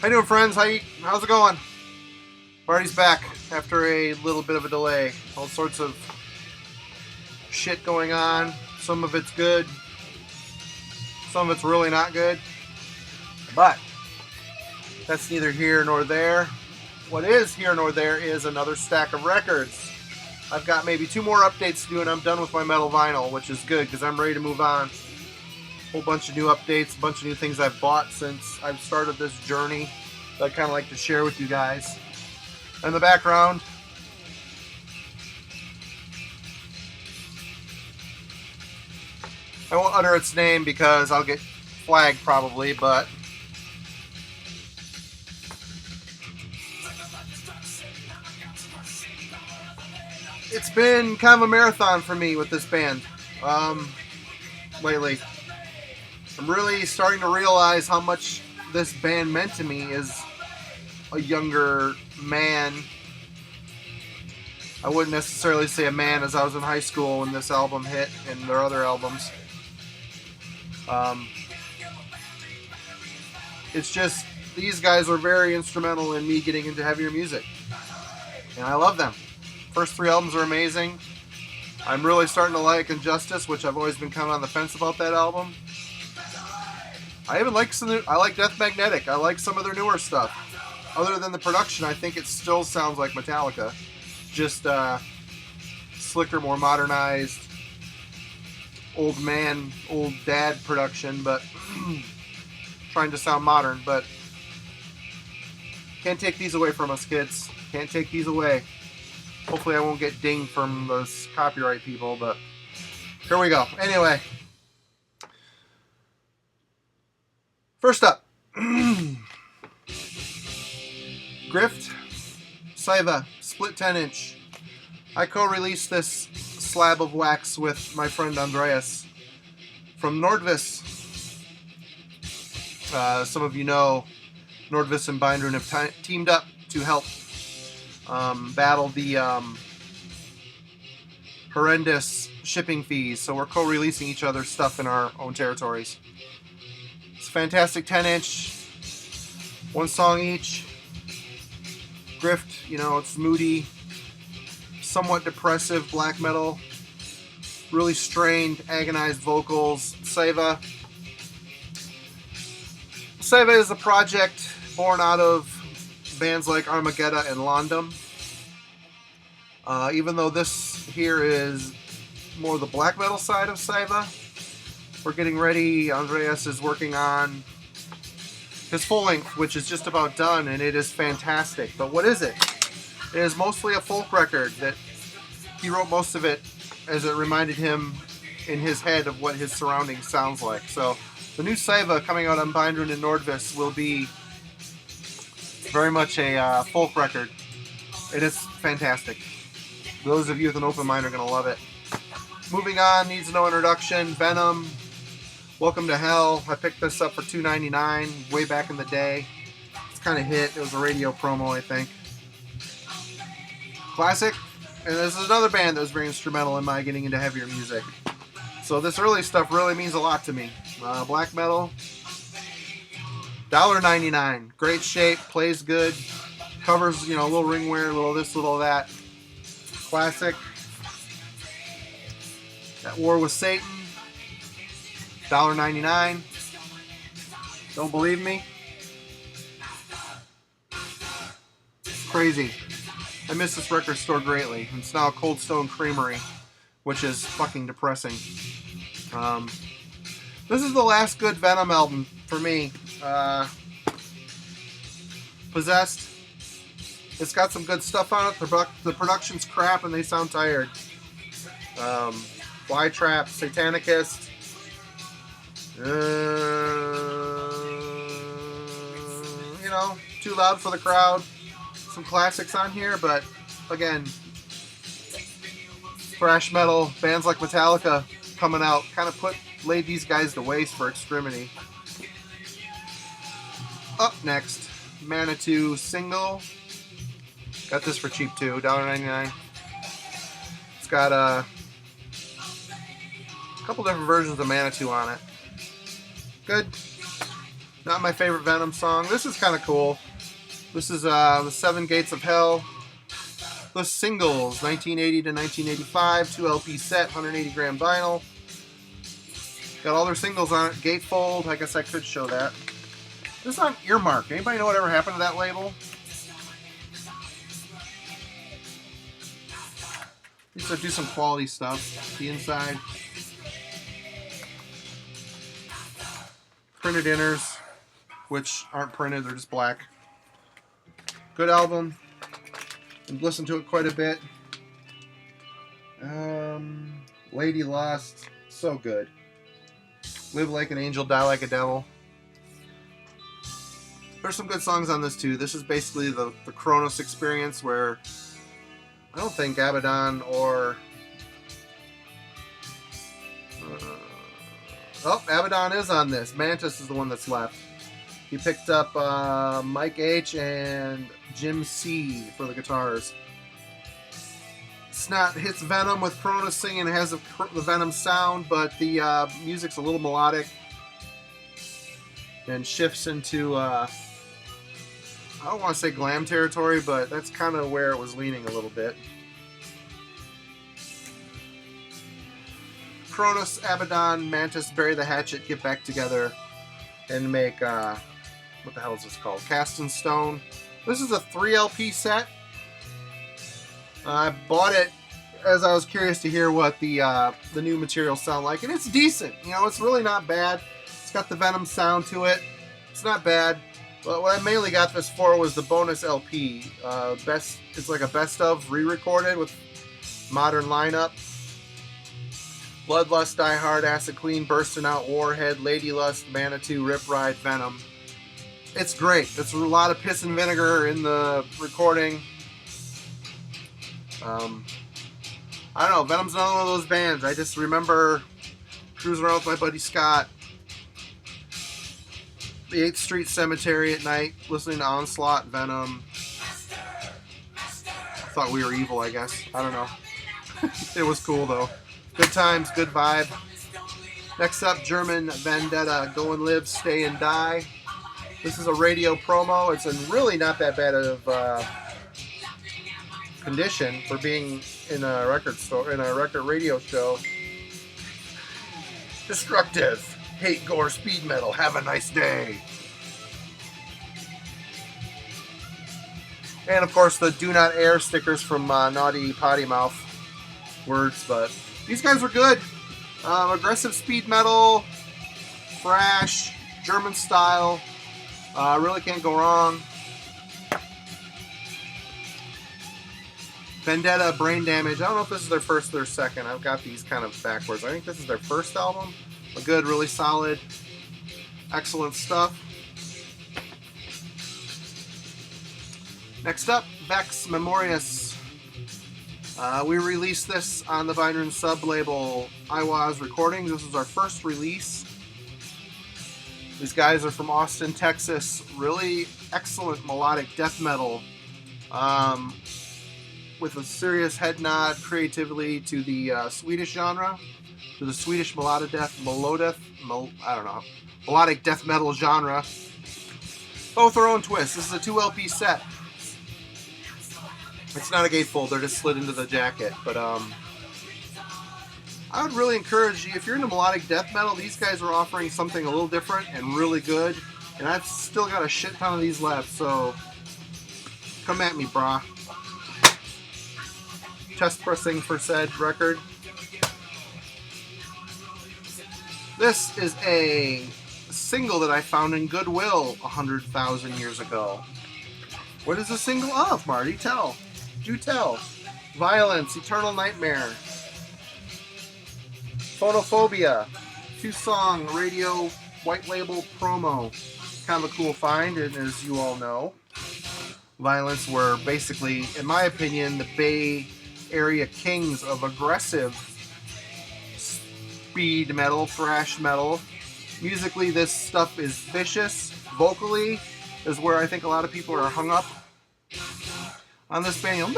How you doing, friends? How's it going? Marty's back after a little bit of a delay. All sorts of shit going on. Some of it's good. Some of it's really not good. But that's neither here nor there. What is here nor there is another stack of records. I've got maybe 2 more updates to do and I'm done with my metal vinyl, which is good because I'm ready to move on. Whole bunch of new updates, a bunch of new things I've bought since I've started this journey that I'd kind of like to share with you guys. In the background, I won't utter its name because I'll get flagged probably, but it's been kind of a marathon for me with this band lately. I'm really starting to realize how much this band meant to me as a younger man. I wouldn't necessarily say a man, as I was in high school when this album hit and their other albums. It's just, these guys were very instrumental in me getting into heavier music. And I love them. First 3 albums are amazing. I'm really starting to like Injustice, which I've always been kind of on the fence about that album. I even like I like Death Magnetic. I like some of their newer stuff. Other than the production, I think it still sounds like Metallica. Just slicker, more modernized, old dad production, but trying to sound modern. But can't take these away from us, kids. Can't take these away. Hopefully I won't get dinged from those copyright people, but here we go. Anyway. First up. Grift SAA split 10-inch. I co-released this slab of wax with my friend Andreas from Nordvis. Some of you know Nordvis and Vander have teamed up to help battle the horrendous shipping fees, so we're co-releasing each other's stuff in our own territories. It's a fantastic 10-inch, 1 song each. Grift, you know, it's moody, somewhat depressive black metal, really strained, agonized vocals. SAA is a project born out of bands like Armageddon and Londum. Even though this here is more the black metal side of SAA, we're getting ready. Andreas is working on his full length, which is just about done, and it is fantastic. But what is it? It is mostly a folk record that he wrote most of it as it reminded him in his head of what his surroundings sounds like. So the new SAA coming out on Binder and Nordvis will be very much a folk record. It is fantastic. Those of you with an open mind are going to love it. Moving on, needs no introduction. Venom, Welcome to Hell. I picked this up for $2.99 way back in the day. It's kind of hit. It was a radio promo, I think. Classic. And this is another band that was very instrumental in my getting into heavier music. So this early stuff really means a lot to me. Black metal. $1.99. Great shape. Plays good. Covers, you know, a little ring wear, a little this, a little that. Classic. At War with Satan. $1.99. Don't believe me? Crazy. I miss this record store greatly. It's now a Cold Stone Creamery, which is fucking depressing. This is the last good Venom album for me. Possessed. It's got some good stuff on it. The production's crap and they sound tired. Flytrap, Satanicist. You know, too loud for the crowd. Some classics on here, but again, thrash metal, bands like Metallica coming out kind of laid these guys to waste for extremity. Up next, Manitou single. Got this for cheap too, $1.99. It's got a couple different versions of Manitou on it. Good. Not my favorite Venom song. This is kind of cool. This is the Seven Gates of Hell. The singles, 1980 to 1985, 2 LP set, 180 gram vinyl. Got all their singles on it. Gatefold. I guess I could show that. This is on Earmark. Anybody know whatever happened to that label? Used to do some quality stuff. The inside. Printed inners, which aren't printed, they're just black. Good album. I've listened to it quite a bit. Lady Lost, so good. Live Like an Angel, Die Like a Devil. There's some good songs on this too. This is basically the Kronos experience, where I don't think Abaddon or Abaddon is on this. Mantis is the one that's left. He picked up Mike H and Jim C for the guitars. Snot hits Venom with Kronos singing. It has the Venom sound, but the music's a little melodic. Then shifts into, I don't want to say glam territory, but that's kind of where it was leaning a little bit. Kronos, Abaddon, Mantis bury the hatchet, get back together, and make, what the hell is this called? Cast in Stone. This is a 3 LP set. I bought it as I was curious to hear what the new material sound like, and it's decent. You know, it's really not bad. It's got the Venom sound to it. It's not bad. But what I mainly got this for was the bonus LP. It's like a best of re-recorded with modern lineup. Bloodlust, Die Hard, Acid Queen, Bursting Out, Warhead, Lady Lust, Manitou, Rip Ride, Venom. It's great. It's a lot of piss and vinegar in the recording. I don't know. Venom's another one of those bands. I just remember cruising around with my buddy Scott, the 8th Street Cemetery at night, listening to Onslaught, Venom. Thought we were evil, I guess. I don't know. It was cool, though. Good times, good vibe. Next up, German Vendetta, Go and Live, Stay and Die. This is a radio promo. It's in really not that bad of condition for being in a record store, in a record radio show. Destructive, hate, gore, speed metal, have a nice day. And of course the do not air stickers from Naughty Potty Mouth words, but these guys were good. Aggressive speed metal, thrash, German style. Really can't go wrong. Vendetta, Brain Damage. I don't know if this is their first or their second. I've got these kind of backwards. I think this is their first album. But good, really solid, excellent stuff. Next up, Vex Memorias. We released this on the Binder and Sub label Iwaz Recordings. This is our first release. These guys are from Austin, Texas. Really excellent melodic death metal. With a serious head nod creatively to the Swedish genre, to the Swedish melodic death metal genre. Both their own twists. This is a 2 LP set. It's not a gatefold, they're just slid into the jacket. But I would really encourage you, if you're into melodic death metal, these guys are offering something a little different and really good. And I've still got a shit ton of these left, so come at me, brah. Chest pressing for said record. This is a single that I found in Goodwill 100,000 years ago. What is the single of, Marty? Tell. Do tell. Violence, Eternal Nightmare. Phonophobia. 2-song radio white label promo. Kind of a cool find, and as you all know, Violence were basically, in my opinion, the Bay Area kings of aggressive speed metal, thrash metal. Musically, this stuff is vicious. Vocally is where I think a lot of people are hung up on this band.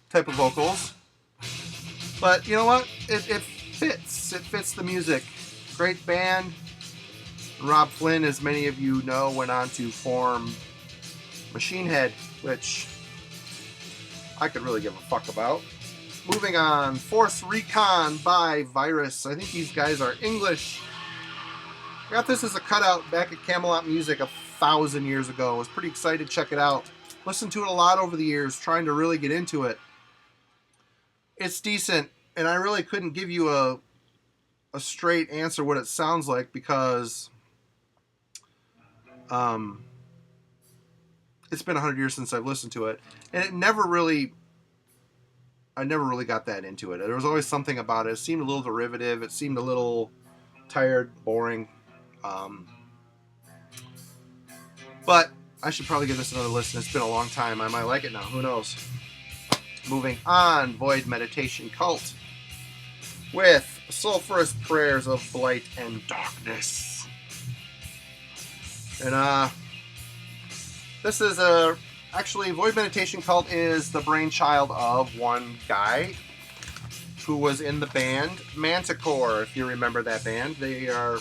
Type of vocals. But you know what? It fits. It fits the music. Great band. Rob Flynn, as many of you know, went on to form Machine Head, which I could really give a fuck about. Moving on, Force Recon by Virus. I think these guys are English. I got this as a cutout back at Camelot Music 1,000 years ago. I was pretty excited to check it out. Listened to it a lot over the years, trying to really get into it. It's decent, and I really couldn't give you a straight answer what it sounds like because it's been 100 years since I've listened to it, and I never really got that into it. There was always something about it. It seemed a little derivative. It seemed a little tired, boring. But I should probably give this another listen. It's been a long time. I might like it now. Who knows? Moving on, Void Meditation Cult with Sulphurous Prayers of Blight and Darkness. And this is actually, Void Meditation Cult is the brainchild of one guy who was in the band Manticore, if you remember that band. They are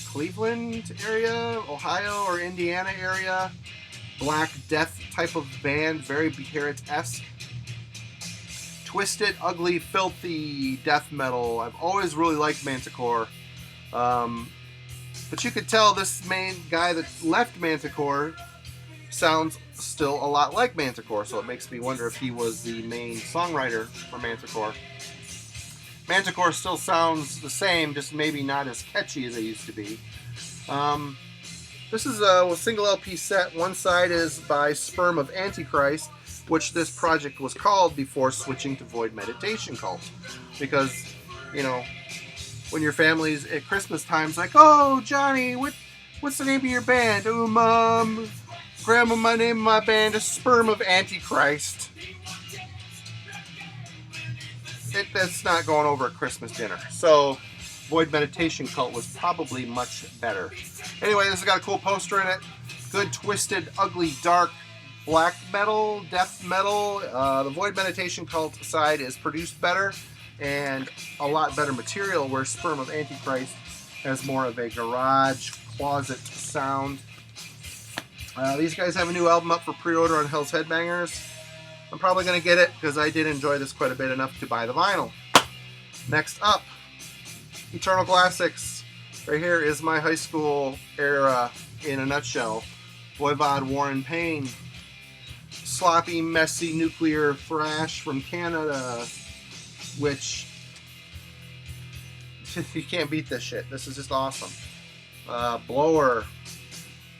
Cleveland area, Ohio or Indiana area. Black death type of band, very Beherit-esque. Twisted, ugly, filthy death metal. I've always really liked Manticore. But you could tell this main guy that left Manticore sounds still a lot like Manticore, so it makes me wonder if he was the main songwriter for Manticore. Manticore still sounds the same, just maybe not as catchy as they used to be. This is a single LP set. One side is by Sperm of Antichrist, which this project was called before switching to Void Meditation Cult. Because, you know, when your family's at Christmas time's like, oh, Johnny, what's the name of your band? Oh, Mom, Grandma, my name of my band is Sperm of Antichrist. That's not going over at Christmas dinner. So, Void Meditation Cult was probably much better. Anyway, this has got a cool poster in it. Good, twisted, ugly, dark, black metal, death metal. The Void Meditation Cult side is produced better and a lot better material, where Sperm of Antichrist has more of a garage closet sound. These guys have a new album up for pre-order on Hell's Headbangers. I'm probably going to get it because I did enjoy this quite a bit, enough to buy the vinyl. Next up, Eternal Classics. Right here is my high school era in a nutshell. Voivod, War and Pain. Sloppy, messy nuclear thrash from Canada, which you can't beat this shit. This is just awesome. Blower,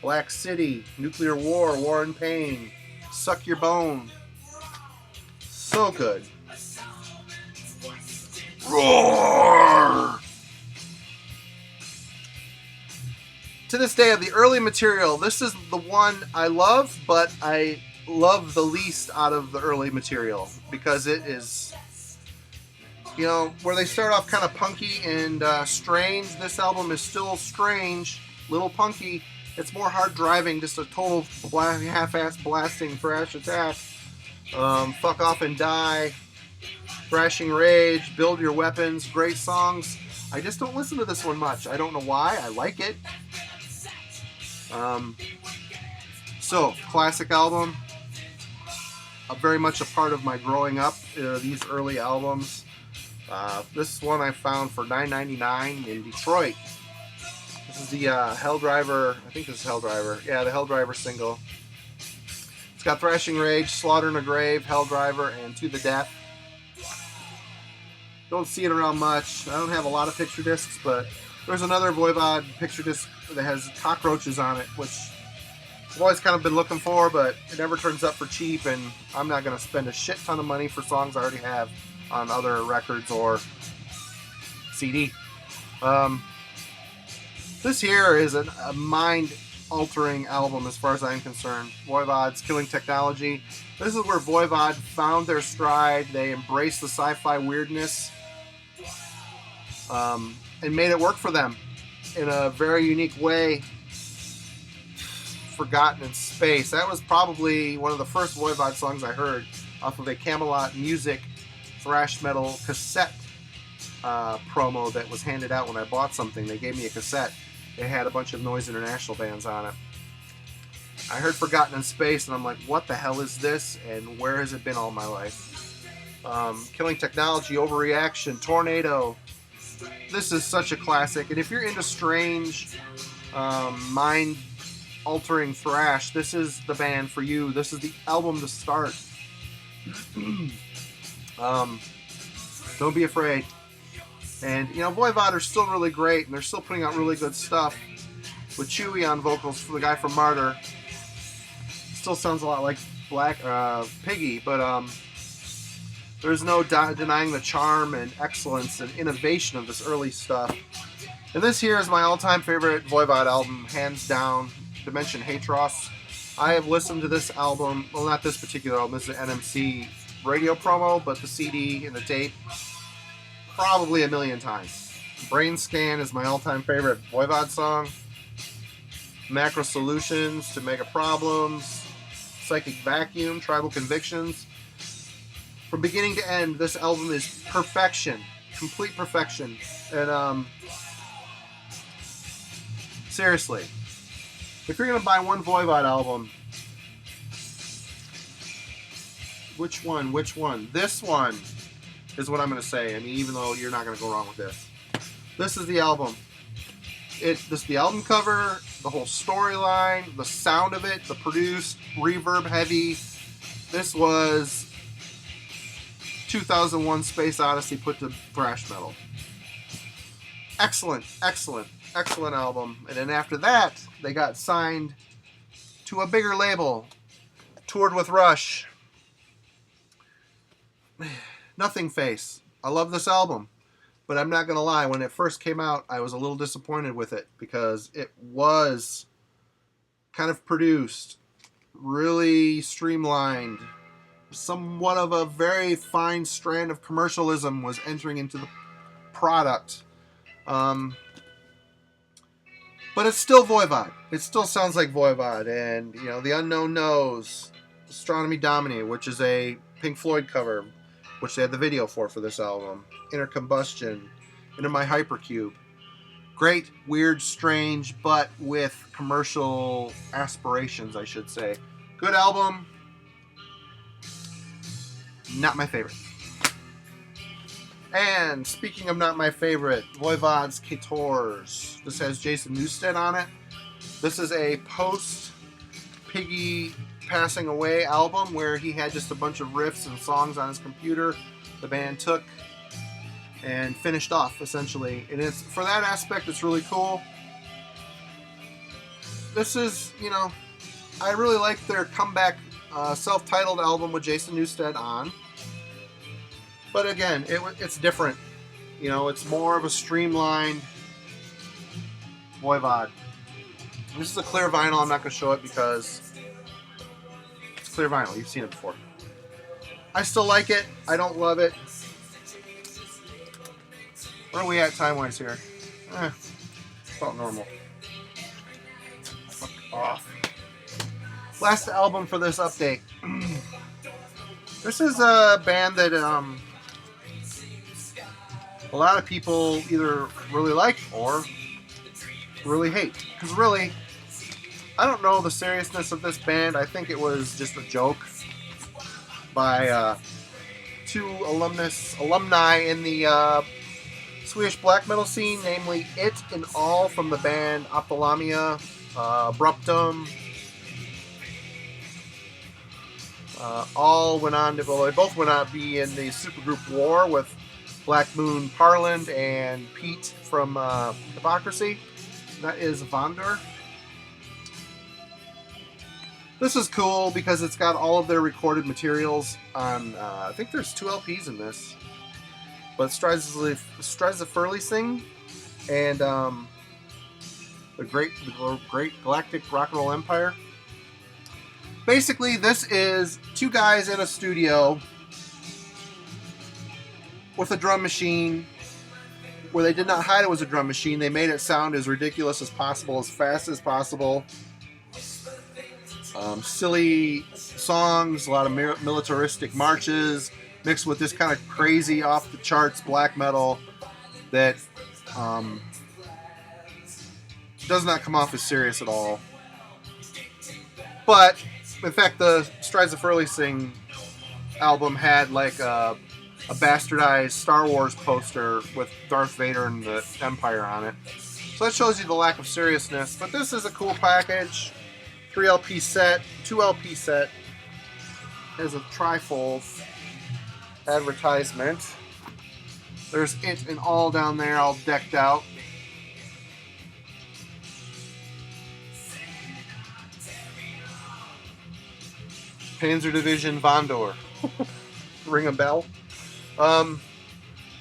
Black City, Nuclear War, War and Pain, Suck Your Bone. So good. Roar! To this day, of the early material, this is the one I love, but I love the least out of the early material, because it is, you know, where they start off kind of punky and strange. This album is still strange, little punky. It's more hard driving, just a total half-ass blasting thrash attack. Fuck Off and Die, Thrashing Rage, Build Your Weapons, great songs. I just don't listen to this one much. I don't know why. I like it. So, classic album. Very much a part of my growing up, these early albums. This one I found for $9.99 in Detroit. This is the Helldriver, I think this is Helldriver. Yeah, the Helldriver single. It's got Thrashing Rage, Slaughter in a Grave, Helldriver, and To the Death. Don't see it around much. I don't have a lot of picture discs, but there's another Voivod picture disc that has cockroaches on it, which I've always kind of been looking for, but it never turns up for cheap, and I'm not going to spend a shit ton of money for songs I already have on other records or CD. This here is a mind-altering album as far as I'm concerned. Voivod's Killing Technology. This is where Voivod found their stride. They embraced the sci-fi weirdness and made it work for them in a very unique way. Forgotten in Space. That was probably one of the first Voivod songs I heard off of a Camelot Music thrash metal cassette. promo that was handed out when I bought something. They gave me a cassette. It had a bunch of Noise International bands on it. I heard Forgotten in Space, and I'm like, what the hell is this, and where has it been all my life? Killing Technology, Overreaction, Tornado. This is such a classic, and if you're into strange, mind-altering thrash, this is the band for you. This is the album to start. Don't be afraid. And, you know, Voivod are still really great, and they're still putting out really good stuff. With Chewy on vocals for the guy from Martyr. Still sounds a lot like Piggy, but there's no denying the charm and excellence and innovation of this early stuff. And this here is my all-time favorite Voivod album, hands down, Dimension Hatros. I have listened to this album, well, not this particular album, this is an NMC radio promo, but the CD and the tape, probably a million times. Brain Scan is my all-time favorite Voivod song. Macro Solutions to Mega Problems. Psychic Vacuum, Tribal Convictions. From beginning to end, this album is perfection. Complete perfection. And, seriously, if you're going to buy one Voivod album, which one? This one is what I'm going to say. I mean, even though you're not going to go wrong with this. This is the album. This is the album cover, the whole storyline, the sound of it, the produced, reverb heavy. This was 2001 Space Odyssey put to thrash metal. Excellent, excellent, excellent album. And then after that, they got signed to a bigger label, toured with Rush. Nothing Face. I love this album. But I'm not going to lie, when it first came out, I was a little disappointed with it because it was kind of produced, really streamlined. Somewhat of a very fine strand of commercialism was entering into the product. But it's still Voivod. It still sounds like Voivod. And, you know, The Unknown Knows, Astronomy Domini, which is a Pink Floyd cover, which they had the video for this album. Inner Combustion, Into My Hypercube. Great, weird, strange, but with commercial aspirations, I should say. Good album. Not my favorite. And speaking of not my favorite, Voivod's Ketors. This has Jason Newsted on it. This is a post-Piggy passing away album where he had just a bunch of riffs and songs on his computer the band took and finished off, essentially. And it's, for that aspect, it's really cool. This is, you know, I really like their comeback self-titled album with Jason Newsted on. But again, it's different. You know, it's more of a streamlined Voivod. This is a clear vinyl. I'm not going to show it because it's clear vinyl. You've seen it before. I still like it. I don't love it. Where are we at time-wise here? About normal. Fuck off. Last album for this update. This is a band that a lot of people either really like or really hate. Because really, I don't know the seriousness of this band. I think it was just a joke by two alumni in the Swedish black metal scene, namely It and All from the band Ophthalmia, Abruptum. All went on to, well, they both went on to be in the supergroup War with Black Moon Parland and Pete from Hypocrisy. That is Vander. This is cool because it's got all of their recorded materials on, I think there's 2 LPs in this. But Strides the Furley Sing and the Great Galactic Rock and Roll Empire. Basically, this is 2 guys in a studio with a drum machine where they did not hide it was a drum machine. They made it sound as ridiculous as possible, as fast as possible. Silly songs, a lot of militaristic marches, mixed with this kind of crazy, off-the-charts black metal. that does not come off as serious at all. But in fact, the Strides of Furley album had like a bastardized Star Wars poster with Darth Vader and the Empire on it. So that shows you the lack of seriousness. But this is a cool package. 3 LP set, 2 LP set. There's a trifold advertisement. There's it and all down there, all decked out. Panzer Division Vander. Ring a bell.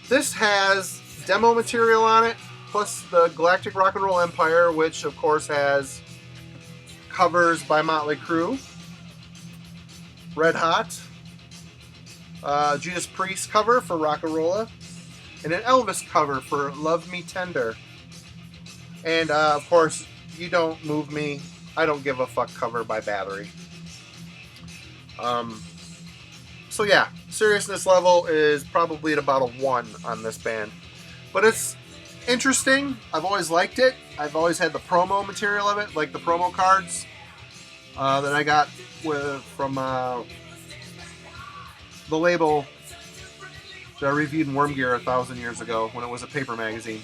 This has demo material on it, plus the Galactic Rock and Roll Empire, which of course has covers by Motley Crue, Red Hot, Judas Priest cover for Rock-A-Rolla, and an Elvis cover for Love Me Tender. And of course, You Don't Move Me, I Don't Give a Fuck cover by Battery. So yeah, seriousness level is probably at about a 1 on this band. But it's interesting. I've always liked it. I've always had the promo material of it, like the promo cards that I got from the label that I reviewed in Worm Gear 1,000 years ago when it was a paper magazine.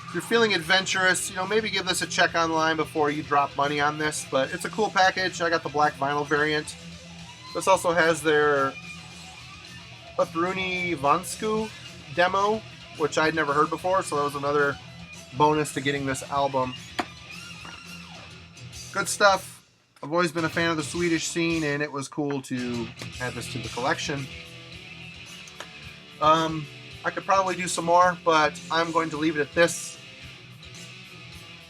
If you're feeling adventurous, maybe give this a check online before you drop money on this, but it's a cool package. I got the black vinyl variant. This also has their Utruni Vansku demo, which I'd never heard before, so that was another bonus to getting this album. Good stuff. I've always been a fan of the Swedish scene, and it was cool to add this to the collection. I could probably do some more, but I'm going to leave it at this.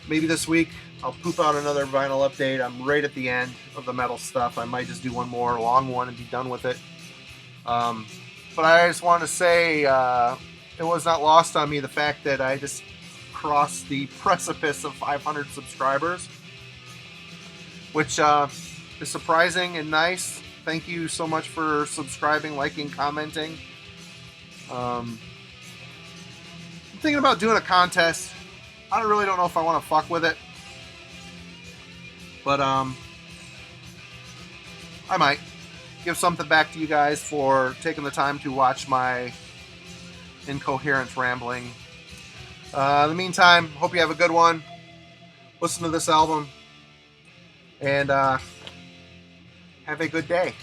Maybe this week I'll poop out another vinyl update. I'm right at the end of the metal stuff. I might just do one more long one and be done with it. But I just want to say it was not lost on me the fact that I just crossed the precipice of 500 subscribers, which is surprising and nice. Thank you so much for subscribing, liking, commenting. I'm thinking about doing a contest. I really don't know if I want to fuck with it, but I might give something back to you guys for taking the time to watch my incoherent rambling. In the meantime, hope you have a good one. Listen to this album, and have a good day.